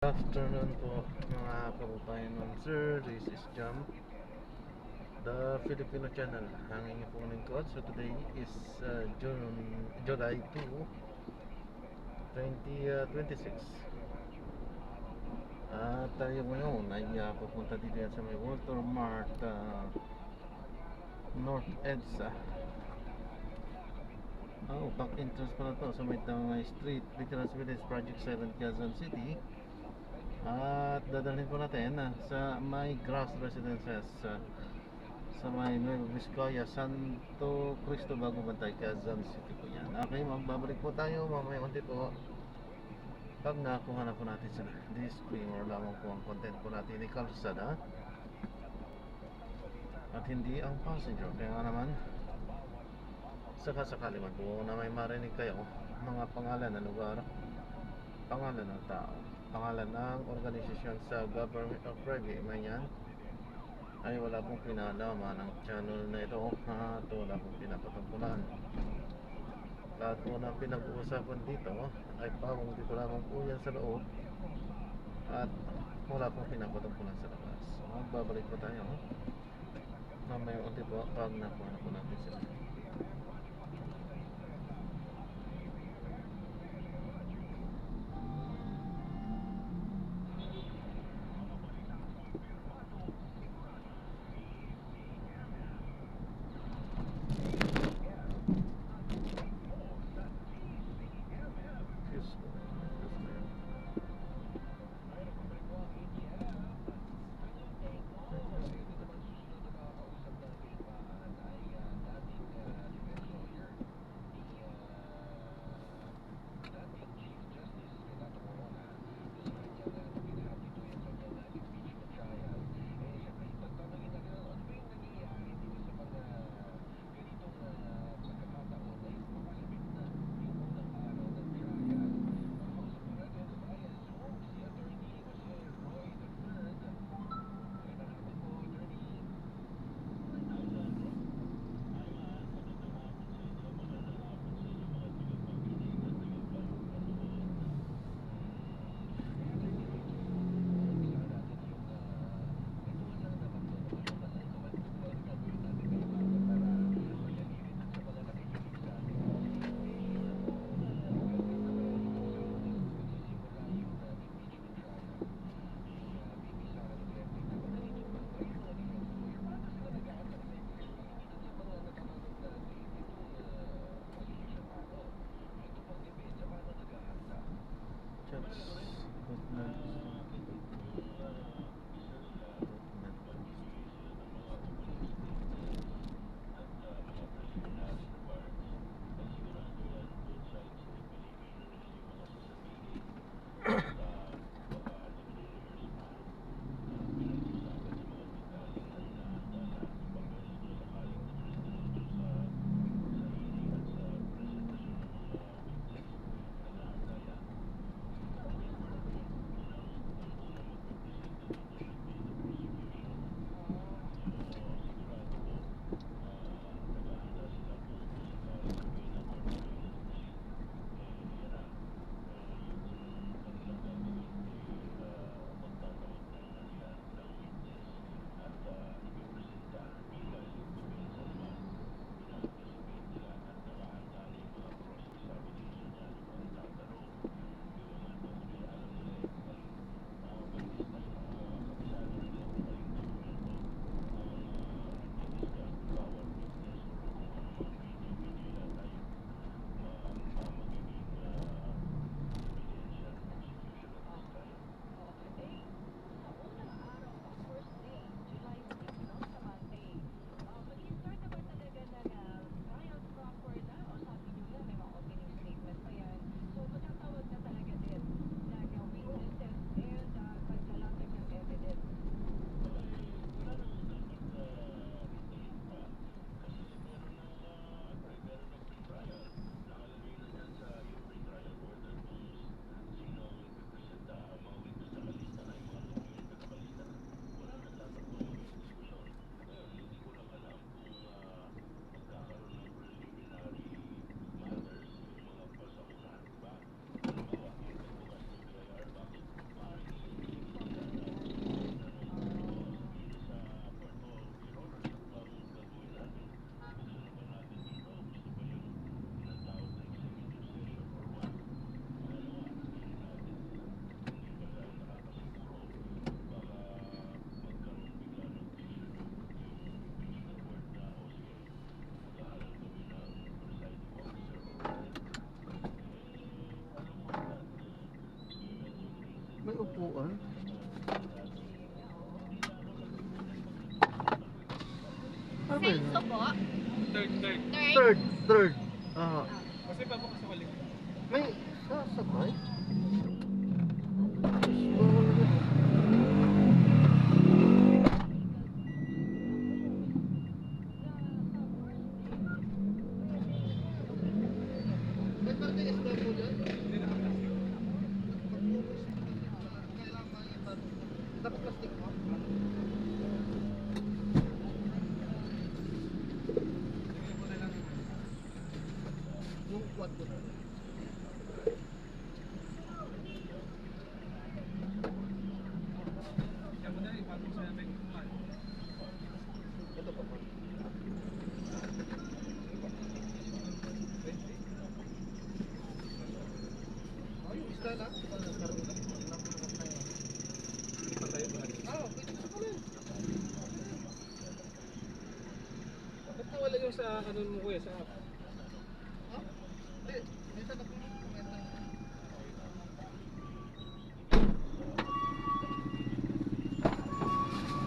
Afternoon po mga kababayan ng Sir, this is Jam, the Filipino channel. Ang inyong pong lingkod. So today is July 2, 2026. At tayo ngayon ay papunta dito yan sa may Walter Mart North EDSA. Back entrance pala to sa may Tangay Street, Veterans Village, Project 7, Quezon City. At dadalhin po natin sa may grass residences sa may Nueva Vizcaya, Santo Cristo, Bago Bantay, Quezon City po yan. Okay, magbabalik po tayo mamaya konti po pag nakuha na po natin sila. Disclaimer lamang po ang content po natin ni kalsada at hindi ang passenger. Kaya nga naman sakasakali man po na may marinig kayo mga pangalan ng lugar, pangalan ng tao, pangalan ng organisasyon sa government or private man yan, ay wala pong pinalaman ng channel na ito at wala pong pinapatungkulan. Lahat po na pinag-uusapan dito ay pawang dito lamang po yan sa loob at wala pong pinapatungkulan sa labas. So, magbabalik po tayo mamaya unti po pag nakuha na po natin sila. May upuan. Ano ba yun? Senso po? Third. Third? Third. Ah, Kasi papakasawali. may sasakay? Yung quad ko. Siya mo na ipatong sa amin. Ito pa pa. Yung isda lang. Ba't nawala yung sa ano mo kuya sa app?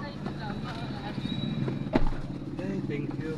Ay, salamat. Okay, thank you.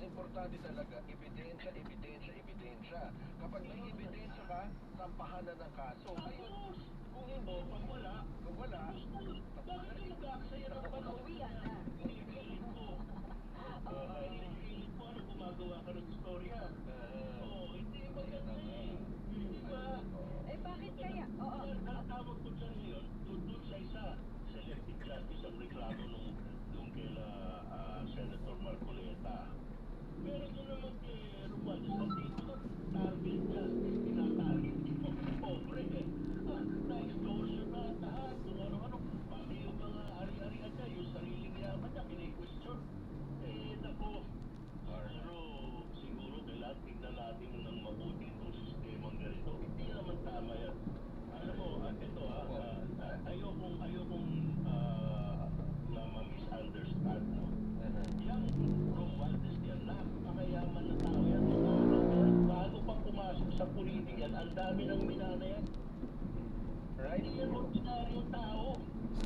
Importante talaga, ebidensya. Kapag may ebidensya ka, sampahan na ng kaso. Ngayon, kung hindi, kung wala, bakit ka mag-aaksaya ng panahon yan? Pinipilit ko. Pinipilit ko, ano, gumagawa ka ng istorya. Hindi maganda eh. Di ba? Eh, bakit kaya? Oo. Ang tawag ko dyan ngayon, doon sa isa, selective justice ang reklamo nung kaila Senator Marcoleta. Pero doon naman kay Romualdez Baldito, target justice, tinatarget ito, pobre eh. Na-extortion na lahat, kung ano-ano, pati yung mga ari-arian niya, yung sariling yaman niya, kine-question. Nako, political, ang dami ng minanayan. Right? Hindi yan ordinaryong tao.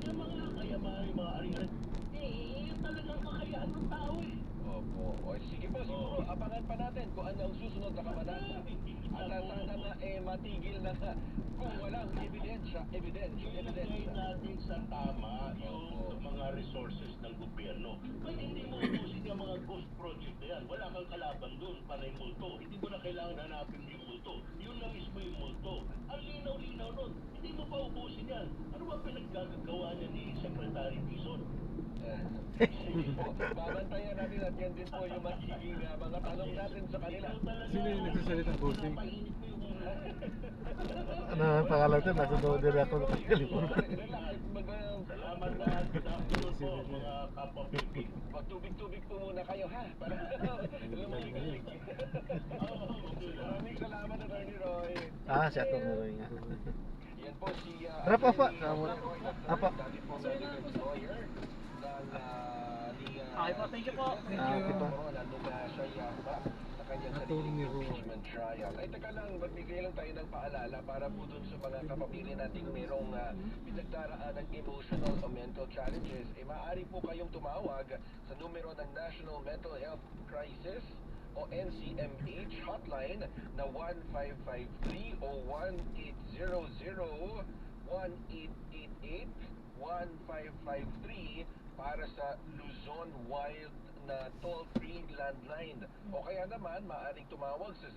Yung mga kayamanin, mga arihan, yan talagang kakayaan ng tao eh. Opo. O sige po, siguro abangan pa natin kung ano ang susunod na kabanata. At sana nga matigil na kung walang ebidensya. Ilagay natin sa tama yung mga resources ng gobyerno. Kaya hindi mo ubusin yung mga ghost project na yan. Wala kang kalaban doon para yung multo. Hindi mo na kailangan hanapin yung multo. Yun na mismo yung multo. Ang linaw-linaw nun. Hindi mo pa ubusin yan. Ano ba pinaggagawa niya ni Secretary Bison? Sige po, babantayan natin at yan din po yung magiging mga tanong natin sa kanila. Sino yung nagsasalita, bossing? Ano ang pangalan ko? Nasa doon din ako nakakalimutan. Salamat lahat. Good afternoon po mga kapapipig. Magtubig-tubig po muna kayo ha, para lumamig. Maraming salamat, Attorney Roy. Si Atty. Roy nga. Yan po si Apa? Apa? Dati po medical lawyer ng Okay po, thank you po. Diba? Nandun na siya ba sa kanyang Attorney sariling Roy. impeachment trial. Ay, teka lang, magbigay lang tayo ng paalala para po dun sa mga kapamilya nating merong pinagdaraan ng emotional o mental challenges. Maaari po kayong tumawag sa numero ng National Mental Health Crisis o NCMH hotline na 1553 o 1800-1888 1553 para sa Luzon Wild na toll-free landline. O kaya naman, maaaring tumawag sa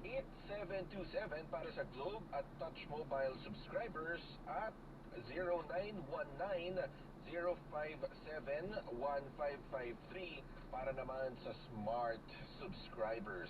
0917-899-8727 para sa Globe at Touch Mobile subscribers at 0919-057-1553 para naman sa Smart subscribers.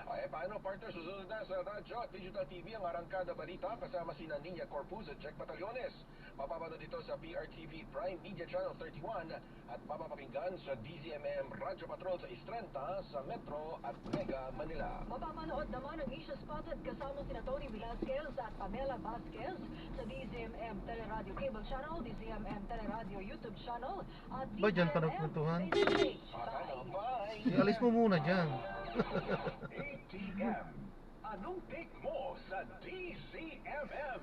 Ay, paano partner? Susunod na sa radyo at digital TV ang Arangkada Balita kasama sina Nina Corpus at Jack Batallones. Mapapanood dito sa PRTV Prime Media Channel 31 at mapapakinggan sa DZMM Radyo Patrol sa Istrenta sa Metro at Mega Manila. Mapapanood naman ang Asia Spotted kasama sina Tony Velasquez at Pamela Vasquez sa DZMM Teleradio Cable Channel, DZMM Teleradio YouTube Channel at Ba, dyan pa DZMM nagpuntuhan? Facebook page. Ano, bye! Alis mo muna dyan. ATM. Anong take mo sa DZMM?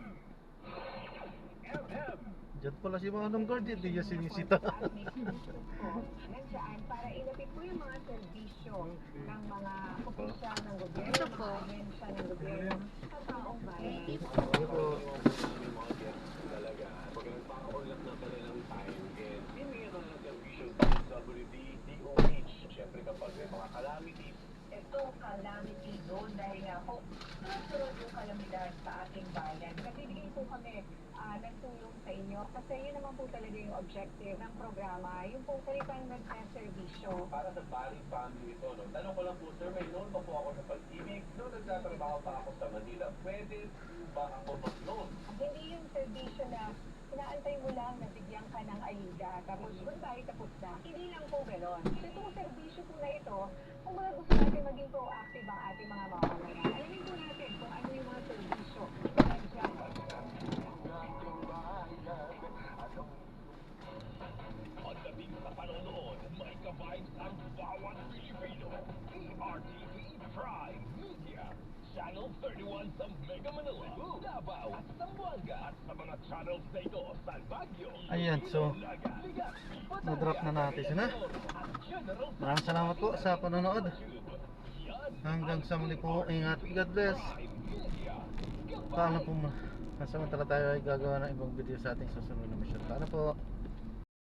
MM. Dyan pala si Manong Guard, hindi niya sinisita. Nandiyan para ilapit po yung mga serbisyo ng mga opisyal ng gobyerno, Ito po. ahensya ng gobyerno sa taong bayan. Ano po? Talaga, pag nagpaka-orlat na pala ng time and binigyan na ng servisyo sa WD-DOH. Siyempre kapag may mga calamities, Itong calamity doon dahil nga po sunod-sunod yung kalamidad sa ating bayan. Nagbibigay po kami ng tulong sa inyo kasi yun naman po talaga yung objective ng programa, yung po karipang nagsaservisyo. para sa Bali family ito, no? Tanong ko lang po, sir, may loan pa po ako sa pag-ibig. Noong nagtatrabaho pa ako sa Manila, pwede ba ako mag-loan? Hindi yung servisyo na inaantay mo lang na bigyan ka ng ayuda, tapos goodbye, tapos na. Hindi lang po gano'n. So itong servisyo po na ito, kung mga gusto natin maging proactive ang ating mga mamamayan, alamin po natin kung ano yung mga servisyo na nandyan. Pagdating sa panonood, may ka-vibes ang bawat Pilipino. PRTV Prime Media. Channel 31 sa Mega Manila, Davao at Zamboanga at sa mga channels na ito sa Baguio. Ayan, so, na-drop na natin sila. Maraming salamat po sa panonood. Hanggang sa muli po, ingat. God bless. Paano po, samantala tayo ay gagawa ng ibang video sa ating susunod na mission. Paano po?